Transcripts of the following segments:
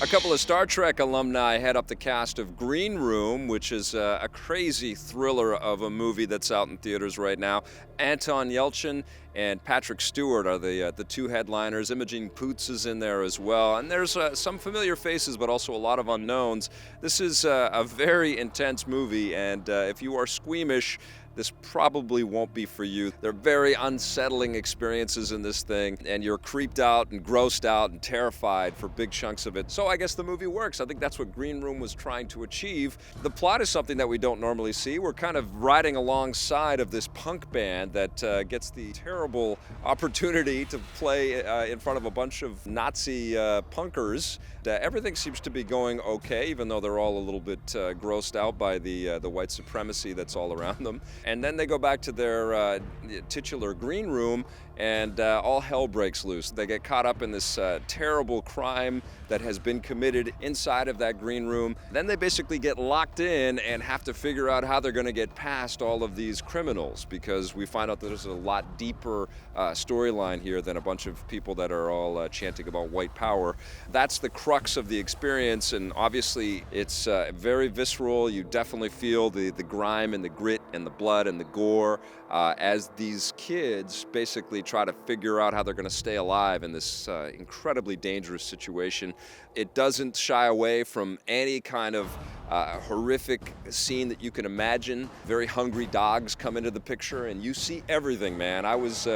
A couple of Star Trek alumni head up the cast of Green Room, which is a crazy thriller of a movie that's out in theaters right now. Anton Yelchin and Patrick Stewart are the two headliners. Imogen Poots is in there as well. And there's some familiar faces, but also a lot of unknowns. This is a very intense movie, and if you are squeamish, this probably won't be for you. They're very unsettling experiences in this thing, and you're creeped out and grossed out and terrified for big chunks of it. So I guess the movie works. I think that's what Green Room was trying to achieve. The plot is something that we don't normally see. We're kind of riding alongside of this punk band that gets the terrible opportunity to play in front of a bunch of Nazi punkers. Everything seems to be going okay, even though they're all a little bit grossed out by the white supremacy that's all around them. And then they go back to their titular green room, and all hell breaks loose. They get caught up in this terrible crime that has been committed inside of that green room. Then they basically get locked in and have to figure out how they're going to get past all of these criminals, because we find out that there's a lot deeper storyline here than a bunch of people that are all chanting about white power. That's the crux of the experience, and obviously it's very visceral. You definitely feel the grime and the grit and the blood and the gore as these kids basically try to figure out how they're going to stay alive in this incredibly dangerous situation. It doesn't shy away from any kind of horrific scene that you can imagine. Very hungry dogs come into the picture, and you see everything, man. I was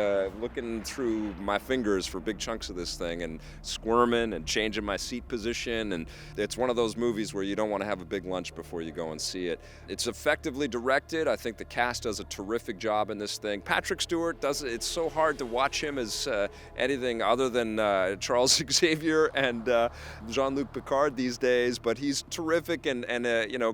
looking through my fingers for big chunks of this thing and squirming and changing my seat position, and it's one of those movies where you don't want to have a big lunch before you go and see it. It's effectively directed. I think the cast does a terrific job in this thing. Patrick Stewart does it. It's so hard to watch him as anything other than Charles Xavier and Jean-Luc Picard these days, but he's terrific and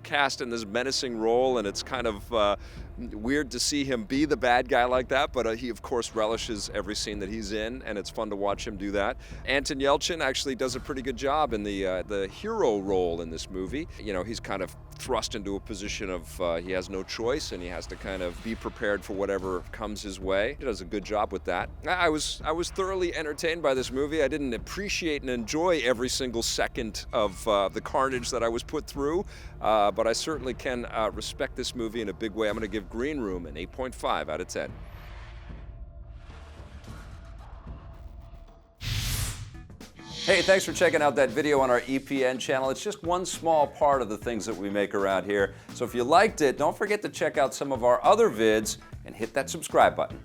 cast in this menacing role, and it's kind of weird to see him be the bad guy like that, but he of course relishes every scene that he's in, and it's fun to watch him do that. Anton Yelchin actually does a pretty good job in the hero role in this movie. You know, he's kind of thrust into a position of he has no choice, and he has to kind of be prepared for whatever comes his way. He does a good job with that. I was thoroughly entertained by this movie. I didn't appreciate and enjoy every single second of the carnage that I was put through, but I certainly can respect this movie in a big way. I'm going to give Green Room an 8.5 out of 10. Hey, thanks for checking out that video on our EPN channel. It's just one small part of the things that we make around here. So if you liked it, don't forget to check out some of our other vids and hit that subscribe button.